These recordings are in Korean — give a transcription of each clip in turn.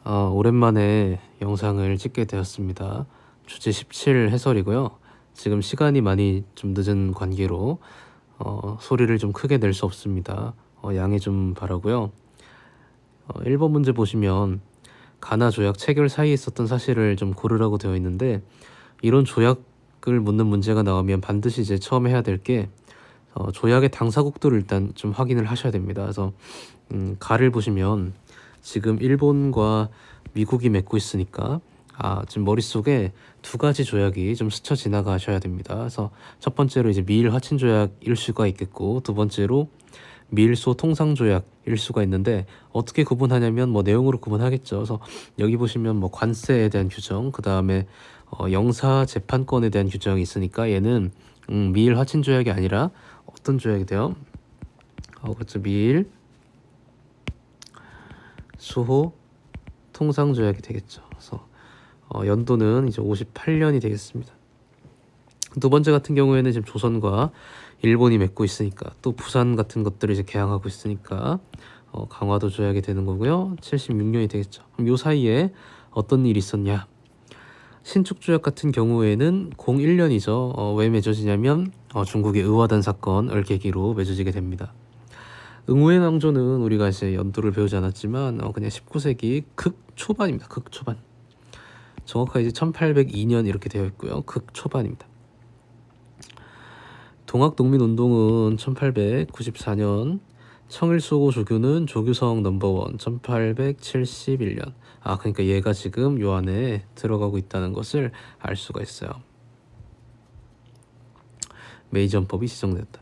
오랜만에 영상을 찍게 되었습니다. 주제 17 해설이고요. 지금 시간이 많이 좀 늦은 관계로 소리를 좀 크게 낼 수 없습니다. 양해 좀 바라고요. 1번 문제 보시면 가나 조약 체결 사이에 있었던 사실을 좀 고르라고 되어 있는데, 이런 조약을 묻는 문제가 나오면 반드시 이제 처음 해야 될 게 조약의 당사국들을 일단 좀 확인을 하셔야 됩니다. 그래서 가를 보시면 지금 일본과 미국이 맺고 있으니까 지금 머릿속에 두 가지 조약이 좀 스쳐 지나가셔야 됩니다. 그래서 첫 번째로 이제 미일 화친 조약일 수가 있겠고, 두 번째로 미일소 통상 조약일 수가 있는데, 어떻게 구분하냐면 뭐 내용으로 구분하겠죠. 그래서 여기 보시면 뭐 관세에 대한 규정, 그 다음에 영사 재판권에 대한 규정이 있으니까 얘는 미일 화친 조약이 아니라 어떤 조약이 돼요? 그렇죠. 미일 수호 통상 조약이 되겠죠. 그래서 연도는 이제 58년이 되겠습니다. 두 번째 같은 경우에는 지금 조선과 일본이 맺고 있으니까, 또 부산 같은 것들을 이제 개항하고 있으니까 강화도 조약이 되는 거고요. 76년이 되겠죠. 그럼 요 사이에 어떤 일이 있었냐? 신축 조약 같은 경우에는 01년이죠. 왜 맺어지냐면 중국의 의화단 사건을 계기로 맺어지게 됩니다. 응우의 왕조는 우리가 이제 연도를 배우지 않았지만 그냥 19세기 극초반입니다. 극초반. 정확하게 이제 1802년 이렇게 되어 있고요. 극초반입니다. 동학농민운동은 1894년, 청일수호 조교는 조규성 넘버원 1871년. 그러니까 얘가 지금 요 안에 들어가고 있다는 것을 알 수가 있어요. 메이전법이 지정됐다.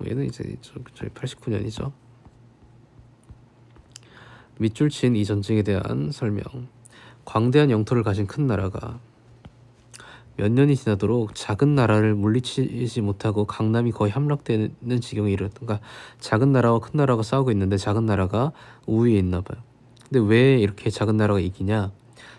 얘는 이제 저희 89년이죠. 밑줄 친 이 전쟁에 대한 설명. 광대한 영토를 가진 큰 나라가 몇 년이 지나도록 작은 나라를 물리치지 못하고 강남이 거의 함락되는 지경에 이르렀다. 그러니까 작은 나라와 큰 나라가 싸우고 있는데 작은 나라가 우위에 있나 봐요. 근데 왜 이렇게 작은 나라가 이기냐?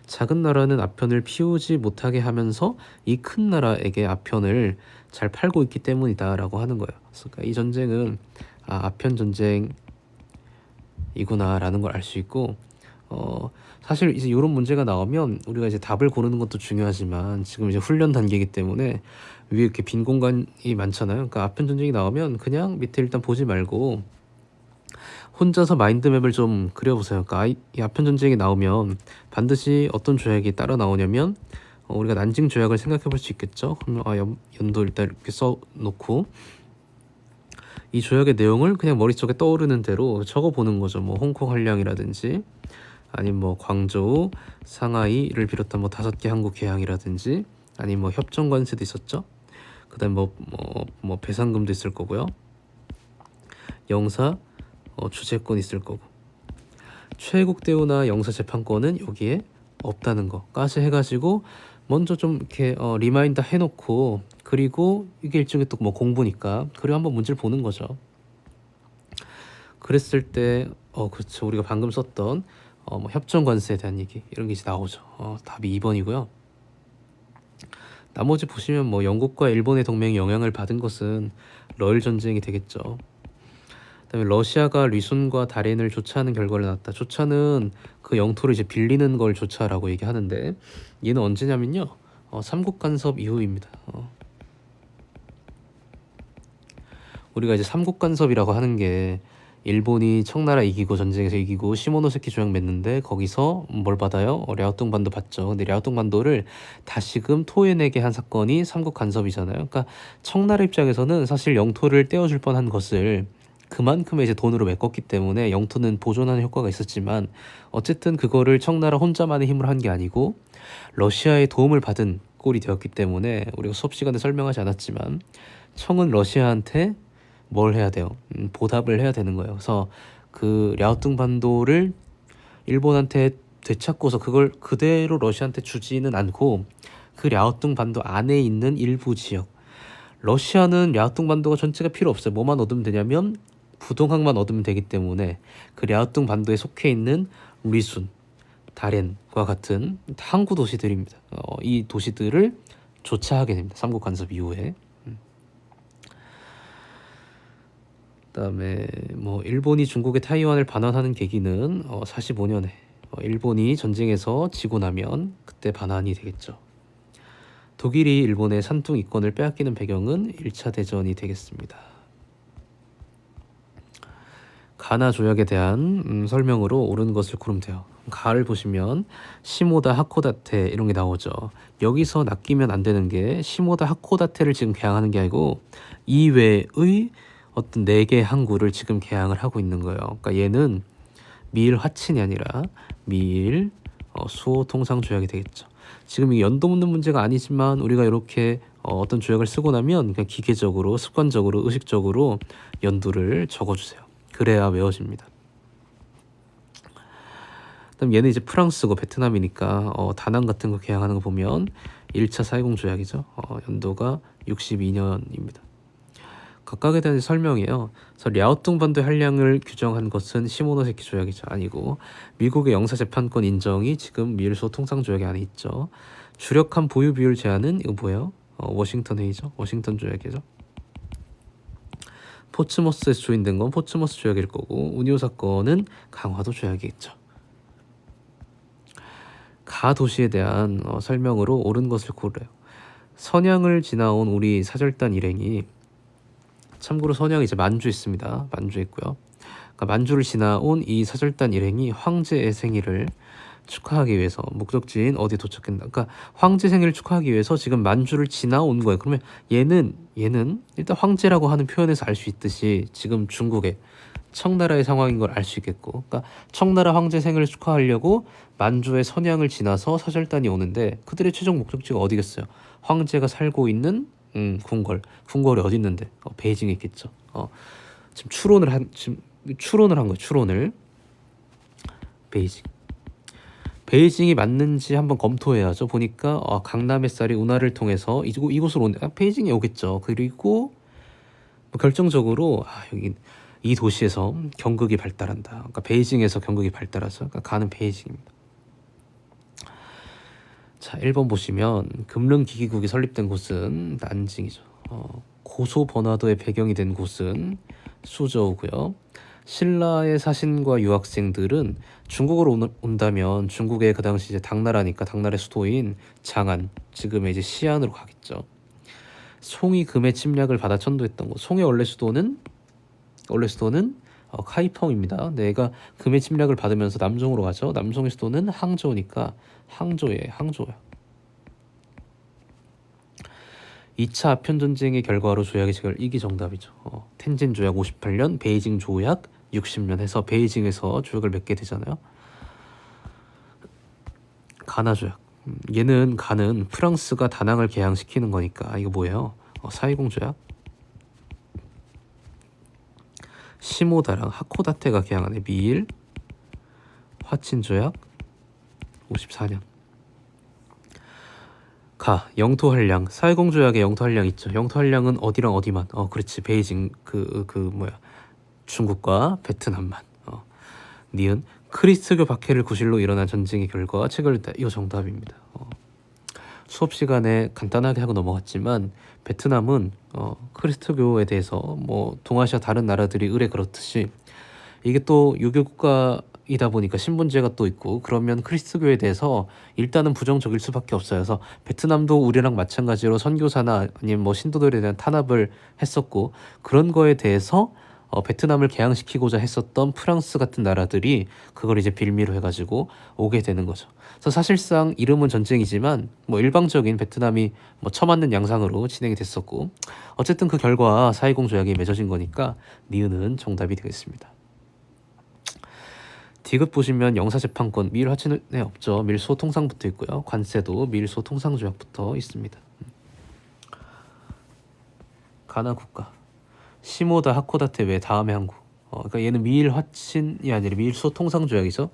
작은 나라는 아편을 피우지 못하게 하면서 이 큰 나라에게 아편을 잘 팔고 있기 때문이다라고 하는 거예요. 그러니까 이 전쟁은 아편 전쟁이구나라는 걸 알 수 있고, 사실 이제 이런 문제가 나오면 우리가 이제 답을 고르는 것도 중요하지만, 지금 이제 훈련 단계이기 때문에 위에 이렇게 빈 공간이 많잖아요. 그러니까 아편 전쟁이 나오면 그냥 밑에 일단 보지 말고 혼자서 마인드맵을 좀 그려보세요. 그러니까 이 아편 전쟁이 나오면 반드시 어떤 조약이 따라 나오냐면, 우리가 난징 조약을 생각해 볼 수 있겠죠. 그러면 연도 일단 이렇게 써놓고 이 조약의 내용을 그냥 머릿속에 떠오르는 대로 적어보는 거죠. 뭐 홍콩 한량이라든지, 아니면 뭐 광저우, 상하이를 비롯한 뭐 5개 항구 개항이라든지, 아니면 뭐 협정 관세도 있었죠. 그다음 뭐 배상금도 있을 거고요. 영사 주재권 있을 거고, 최국 대우나 영사 재판권은 여기에 없다는 거까지 해가지고 먼저 좀 이렇게 리마인드 해놓고, 그리고 이게 일종의 또 뭐 공부니까 그리고 한번 문제를 보는 거죠. 그랬을 때 그렇죠. 우리가 방금 썼던 뭐 협정 관세에 대한 얘기, 이런 게 이제 나오죠. 답이 2번이고요. 나머지 보시면 뭐 영국과 일본의 동맹이 영향을 받은 것은 러일 전쟁이 되겠죠. 그다음에 러시아가 리순과 다롄을 조차하는 결과를 낳았다. 조차는 그 영토를 이제 빌리는 걸 조차라고 얘기하는데, 얘는 언제냐면요, 삼국 간섭 이후입니다. 우리가 이제 삼국 간섭이라고 하는 게, 일본이 청나라 이기고 전쟁에서 이기고 시모노세키 조약 맺는데 거기서 뭘 받아요? 랴오뚱 반도 받죠. 근데 랴오뚱 반도를 다시금 토해내게 한 사건이 삼국 간섭이잖아요. 그러니까 청나라 입장에서는 사실 영토를 떼어줄 뻔한 것을 그만큼의 이제 돈으로 메꿨기 때문에 영토는 보존하는 효과가 있었지만, 어쨌든 그거를 청나라 혼자만의 힘으로 한 게 아니고 러시아의 도움을 받은 꼴이 되었기 때문에, 우리가 수업 시간에 설명하지 않았지만 청은 러시아한테 뭘 해야 돼요? 보답을 해야 되는 거예요. 그래서 그 랴오뚱 반도를 일본한테 되찾고서 그걸 그대로 러시아한테 주지는 않고, 그 랴오뚱 반도 안에 있는 일부 지역, 러시아는 랴오뚱 반도가 전체가 필요 없어요. 뭐만 얻으면 되냐면 부동항만 얻으면 되기 때문에 그 랴오뚱 반도에 속해 있는 리순, 다롄과 같은 항구 도시들입니다. 이 도시들을 조차하게 됩니다. 삼국 간섭 이후에. 그다음에 뭐 일본이 중국의 타이완을 반환하는 계기는 45년에 일본이 전쟁에서 지고 나면 그때 반환이 되겠죠. 독일이 일본의 산둥 이권을 빼앗기는 배경은 1차 대전이 되겠습니다. 가나 조약에 대한 설명으로 옳은 것을 고르면 돼요. 가를 보시면 시모다 하코다테 이런 게 나오죠. 여기서 낚이면 안 되는 게 시모다 하코다테를 지금 개항하는 게 아니고 이외의 어떤 4개 항구를 지금 개항을 하고 있는 거예요. 그러니까 얘는 미일 화친이 아니라 미일 수호 통상 조약이 되겠죠. 지금 이 연도 묻는 문제가 아니지만 우리가 이렇게 어떤 조약을 쓰고 나면 그냥 기계적으로 습관적으로 의식적으로 연도를 적어주세요. 그래야 외워집니다. 그다음 얘는 이제 프랑스고 베트남이니까 다낭 같은 거 개항하는 거 보면 1차 사이공 조약이죠. 연도가 62년입니다. 각각에 대한 설명이에요. 그래서 랴오뚱 반도의 한량을 규정한 것은 시모노세키 조약이죠. 아니고 미국의 영사재판권 인정이 지금 미일소 통상 조약에 안에 있죠. 주력한 보유 비율 제한은 이거 뭐예요? 워싱턴 회의죠. 워싱턴 조약이죠. 포츠머스에서 조인된 건 포츠머스 조약일 거고 운요 사건은 강화도 조약이겠죠. 가 도시에 대한 설명으로 옳은 것을 고르래요. 선양을 지나온 우리 사절단 일행이 참고로 선양이 이제 만주 있습니다. 만주 있고요. 그러니까 만주를 지나온 이 사절단 일행이 황제의 생일을 축하하기 위해서 목적지인 어디 도착했나. 그러니까 황제 생일을 축하하기 위해서 지금 만주를 지나온 거예요. 그러면 얘는 일단 황제라고 하는 표현에서 알 수 있듯이 지금 중국의 청나라의 상황인 걸 알 수 있겠고, 그러니까 청나라 황제 생일을 축하하려고 만주의 선양을 지나서 사절단이 오는데 그들의 최종 목적지가 어디겠어요? 황제가 살고 있는 궁궐이 어디 있는데? 베이징에 있겠죠. 지금 추론을 한 거예요. 추론을 베이징이 맞는지 한번 검토해야죠. 보니까 강남 햇살이 운하를 통해서 이곳으로 오는데 베이징에 오겠죠. 그리고 뭐 결정적으로 여기 이 도시에서 경극이 발달한다. 그러니까 베이징에서 경극이 발달해서 그러니까 가는 베이징입니다. 자, 1번 보시면 금릉기기국이 설립된 곳은 난징이죠. 고소 번화도의 배경이 된 곳은 수저우고요. 신라의 사신과 유학생들은 중국으로 온다면 중국의 그 당시 이제 당나라니까 당나라의 수도인 장안, 지금의 이제 시안으로 가겠죠. 송이 금의 침략을 받아 천도했던 곳. 송의 원래 수도는 카이펑입니다. 내가 금의 침략을 받으면서 남송으로 가죠. 남송의 수도는 항저우니까 항저우야. 2차 아편전쟁의 결과로 조약의 체결. 이게 정답이죠. 텐진 조약 58년, 베이징 조약 60년 해서 베이징에서 조약을 맺게 되잖아요. 가나 조약. 얘는 가는 프랑스가 다낭을 개항시키는 거니까 이거 뭐예요? 사이공 조약. 시모다랑 하코다테가 개항하네. 미일 화친 조약 54년. 가 영토 한량. 사이공 조약에 영토 한량 있죠. 영토 한량은 어디랑 어디만. 그렇지. 베이징 중국과 베트남만. 니은 크리스트교 박해를 구실로 일어난 전쟁의 결과 체결됐다. 이거 정답입니다. 수업 시간에 간단하게 하고 넘어갔지만 베트남은 크리스트교에 대해서 뭐 동아시아 다른 나라들이 의뢰 그렇듯이 이게 또 유교 국가이다 보니까 신분제가 또 있고 그러면 크리스트교에 대해서 일단은 부정적일 수밖에 없어요. 그래서 베트남도 우리랑 마찬가지로 선교사나 아니면 뭐 신도들에 대한 탄압을 했었고 그런 거에 대해서 베트남을 개항시키고자 했었던 프랑스 같은 나라들이 그걸 이제 빌미로 해가지고 오게 되는 거죠. 그래서 사실상 이름은 전쟁이지만 뭐 일방적인 베트남이 뭐 처맞는 양상으로 진행이 됐었고 어쨌든 그 결과 사이공 조약이 맺어진 거니까 니은은 정답이 되겠습니다. 디귿 보시면 영사재판권 미일 화친에 없죠. 밀소 통상부터 있고요. 관세도 밀소 통상 조약부터 있습니다. 가나 국가. 시모다 하코다테 외 다음의 항구. 그러니까 얘는 미일 화친이 아니라 미일소 통상 조약이죠.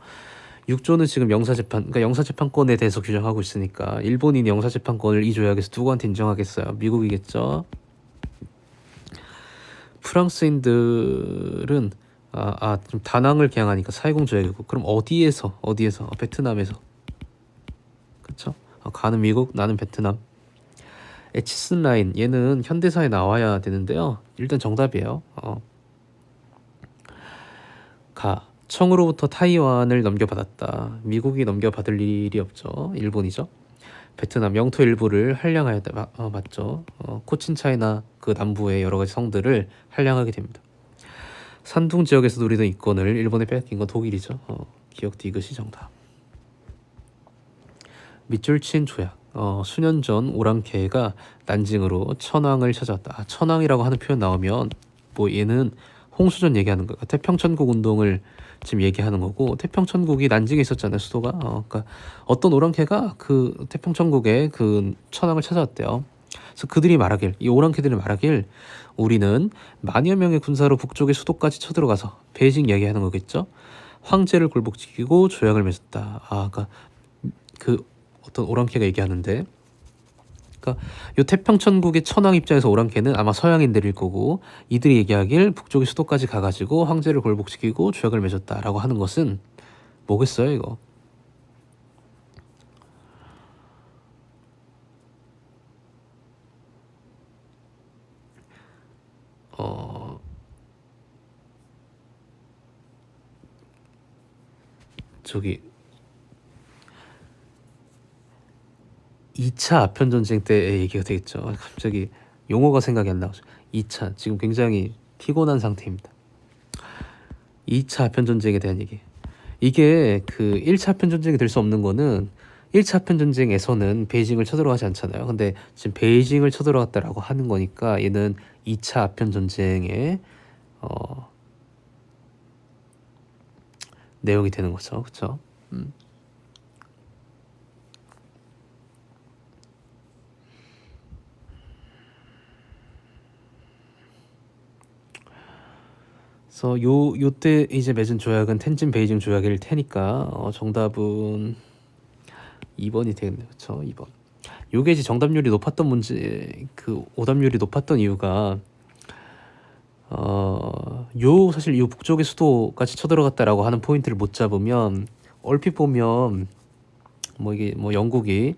6조는 지금 그러니까 영사재판권에 대해서 규정하고 있으니까 일본인이 영사재판권을 이 조약에서 누구한테 인정하겠어요? 미국이겠죠. 프랑스인들은 좀 다낭을 개항하니까 사이공 조약이고 그럼 어디에서 베트남에서 그쵸? 가는 미국 나는 베트남. 에치슨 라인 얘는 현대사에 나와야 되는데요. 일단 정답이에요. 청으로부터 타이완을 넘겨받았다. 미국이 넘겨받을 일이 없죠. 일본이죠. 베트남 영토 일부를 할량하였다. 맞죠. 코친차이나 그 남부의 여러 가지 성들을 할량하게 됩니다. 산둥 지역에서 누리던 이권을 일본에 뺏긴 건 독일이죠. 기억 디귿이 정답. 밑줄 친 조약. 수년 전 오랑캐가 난징으로 천황을 찾아왔다. 천황이라고 하는 표현 나오면 뭐 얘는 홍수전 얘기하는 거야. 태평천국 운동을 지금 얘기하는 거고, 태평천국이 난징에 있었잖아요, 수도가. 그러니까 어떤 오랑캐가 그 태평천국의 그 천황을 찾아왔대요. 그래서 그들이 말하길, 이 오랑캐들이 말하길, 우리는 만여 명의 군사로 북쪽의 수도까지 쳐들어가서, 베이징 이야기하는 거겠죠. 황제를 굴복시키고 조약을 맺었다. 그러니까 그 어떤 오랑캐가 얘기하는데, 그러니까 요 태평천국의 천황 입장에서 오랑캐는 아마 서양인들일 거고, 이들이 얘기하길 북쪽의 수도까지 가가지고 황제를 굴복시키고 조약을 맺었다라고 하는 것은 뭐겠어요, 이거? 저기 2차 아편전쟁 때의 얘기가 되겠죠. 갑자기 용어가 생각이 안 나죠. 2차, 지금 굉장히 피곤한 상태입니다. 2차 아편전쟁에 대한 얘기. 이게 그 1차 아편전쟁이 될 수 없는 거는, 1차 아편전쟁에서는 베이징을 쳐들어가지 않잖아요. 근데 지금 베이징을 쳐들어갔다라고 하는 거니까 얘는 2차 아편전쟁의 내용이 되는 거죠. 그렇죠? 그래서 요때 이제 맺은 조약은 텐진 베이징 조약일 테니까 정답은 2번이 되겠네요. 그렇죠? 2번. 요게 이제 정답률이 높았던 문제, 그 오답률이 높았던 이유가 사실 요 북쪽의 수도까지 쳐들어갔다라고 하는 포인트를 못 잡으면, 얼핏 보면 뭐 이게 뭐 영국이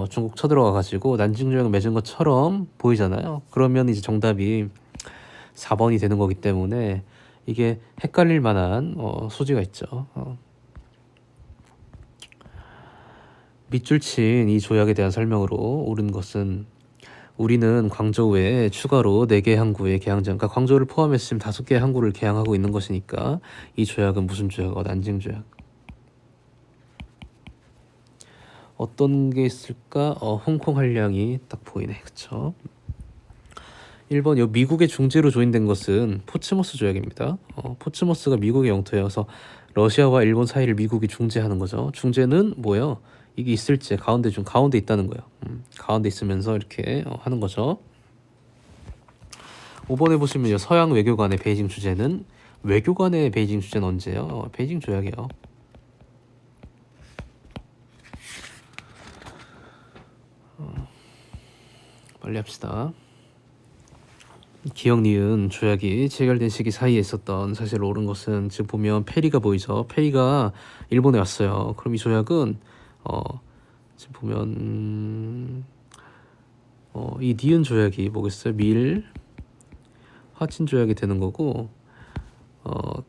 중국 쳐들어가 가지고 난징 조약을 맺은 것처럼 보이잖아요. 그러면 이제 정답이 4번이 되는 거기 때문에 이게 헷갈릴 만한 소지가 있죠. 밑줄 친 이 조약에 대한 설명으로 옳은 것은, 우리는 광저우 외에 추가로 4개 항구의 개항장, 그러니까 광저우를 포함해서 지금 5개의 항구를 개항하고 있는 것이니까 이 조약은 무슨 조약? 난징 조약. 어떤 게 있을까? 홍콩 한량이 딱 보이네. 그쵸? 1번, 요 미국의 중재로 조인된 것은 포츠머스 조약입니다. 포츠머스가 미국의 영토여서 러시아와 일본 사이를 미국이 중재하는 거죠. 중재는 뭐예요? 이게 있을지 가운데 있다는 거예요. 가운데 있으면서 이렇게 하는 거죠. 5번에 보시면 서양 외교관의 베이징 주재는, 외교관의 베이징 주재는 언제예요? 베이징 조약이에요. 빨리 합시다. 기억 니은 조약이 체결된 시기 사이에 있었던, 사실 옳은 것은 지금 보면 페리가 보이죠. 페리가 일본에 왔어요. 그럼 이 조약은 지금 보면 이 니은 조약이 뭐겠어요? 밀 화친 조약이 되는 거고,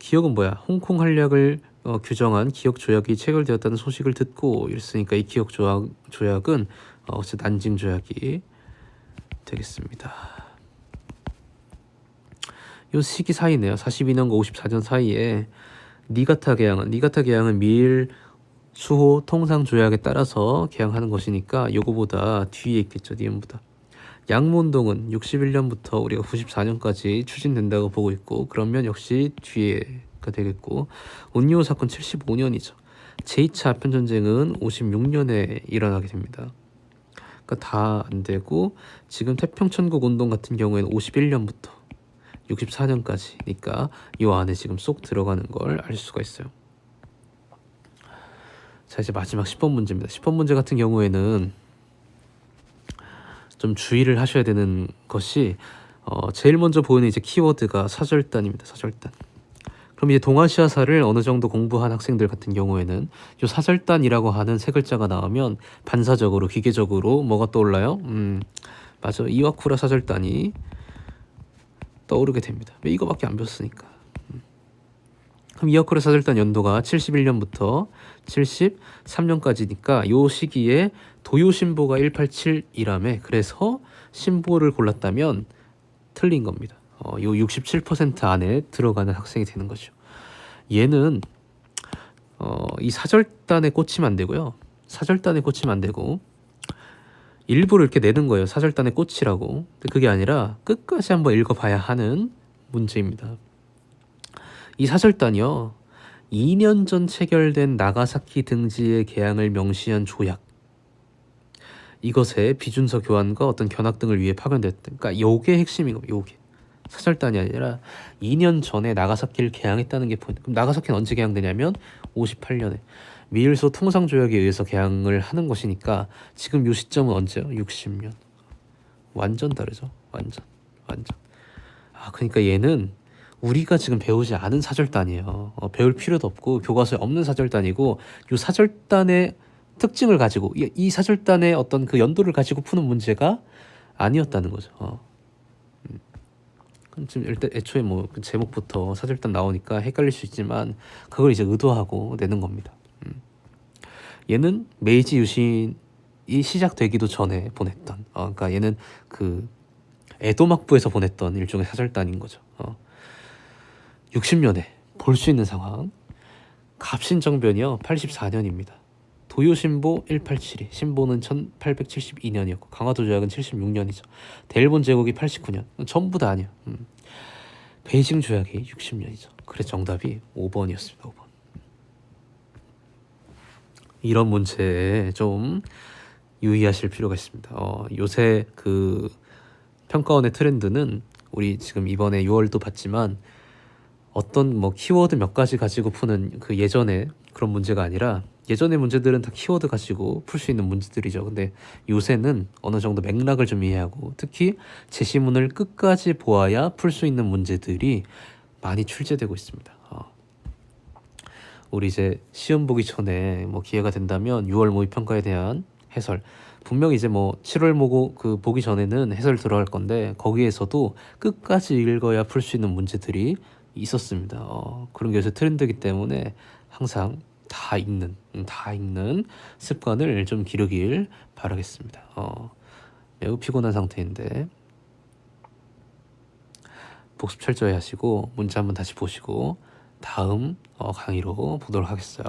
기억은 뭐야? 홍콩 한략을 규정한 기억 조약이 체결되었다는 소식을 듣고 이랬으니까 이 기억 조약은 난징 조약이 되겠습니다. 요 시기 사이네요. 42년과 54년 사이에 니가타 계양은 미일 수호 통상 조약에 따라서 개항하는 것이니까 요거보다 뒤에 있겠죠. 니은보다. 양문동은 61년부터 우리가 94년까지 추진된다고 보고 있고, 그러면 역시 뒤에가 되겠고, 온리오 사건 75년이죠. 제2차 아편전쟁은 56년에 일어나게 됩니다. 그러니까 다 안 되고, 지금 태평천국 운동 같은 경우에는 51년부터 64년까지니까 이 안에 지금 쏙 들어가는 걸 알 수가 있어요. 자, 이제 마지막 10번 문제입니다. 10번 문제 같은 경우에는 좀 주의를 하셔야 되는 것이, 제일 먼저 보이는 이제 키워드가 사절단입니다. 사절단. 그럼 이제 동아시아사를 어느 정도 공부한 학생들 같은 경우에는 이 사절단이라고 하는 세 글자가 나오면 반사적으로, 기계적으로 뭐가 떠올라요? 맞아, 이와쿠라 사절단이 떠오르게 됩니다. 왜? 이거밖에 안 배웠으니까. 그럼 그럼 이어커리 사절단 연도가 71년부터 73년까지니까 요 시기에 도요 신보가 187이라며 그래서 신보를 골랐다면 틀린 겁니다. 요 67% 안에 들어가는 학생이 되는 거죠. 얘는 이 사절단에 꽂히면 안 되고요. 사절단에 꽂히면 안 되고 일부를 이렇게 내는 거예요. 사절단에 꽂히라고. 근데 그게 아니라 끝까지 한번 읽어봐야 하는 문제입니다. 이 사절단이요. 2년 전 체결된 나가사키 등지의 개항을 명시한 조약. 이것에 비준서 교환과 어떤 견학 등을 위해 파견됐다. 그러니까 요게 핵심인 거예요. 요게. 사절단이 아니라 2년 전에 나가사키를 개항했다는 게 포인트. 그럼 나가사키는 언제 개항되냐면 58년에 미일소 통상조약에 의해서 개항을 하는 것이니까 지금 요 시점은 언제요? 60년. 완전 다르죠. 완전. 그러니까 얘는 우리가 지금 배우지 않은 사절단이에요. 배울 필요도 없고 교과서에 없는 사절단이고 요 사절단의 특징을 가지고 이 사절단의 어떤 그 연도를 가지고 푸는 문제가 아니었다는 거죠. 지금 일단 애초에 뭐그 제목부터 사절단 나오니까 헷갈릴 수 있지만 그걸 이제 의도하고 내는 겁니다. 얘는 메이지 유신이 시작되기도 전에 보냈던 그러니까 얘는 그 에도 막부에서 보냈던 일종의 사절단인 거죠. 60년에 볼 수 있는 상황. 갑신정변이요 84년입니다. 도요신보 187이 신보는 1872년이었고 강화도 조약은 76년이죠. 대일본 제국이 89년. 전부 다 아니야. 베이징 조약이 60년이죠. 그래서 정답이 5번이었습니다. 5번. 이런 문제에 좀 유의하실 필요가 있습니다. 요새 그 평가원의 트렌드는 우리 지금 이번에 6월도 봤지만 어떤 뭐 키워드 몇 가지 가지고 푸는 그 예전에 그런 문제가 아니라 예전의 문제들은 다 키워드 가지고 풀 수 있는 문제들이죠. 근데 요새는 어느 정도 맥락을 좀 이해하고 특히 제시문을 끝까지 보아야 풀 수 있는 문제들이 많이 출제되고 있습니다. 우리 이제 시험 보기 전에 뭐 기회가 된다면 6월 모의평가에 대한 해설 분명히 이제 뭐 7월 모고 그 보기 전에는 해설 들어갈 건데 거기에서도 끝까지 읽어야 풀 수 있는 문제들이 있었습니다. 그런 게 요새 트렌드이기 때문에 항상 다 읽는 습관을 좀 기르길 바라겠습니다. 매우 피곤한 상태인데 복습 철저히 하시고 문제 한번 다시 보시고 다음 강의로 보도록 하겠어요.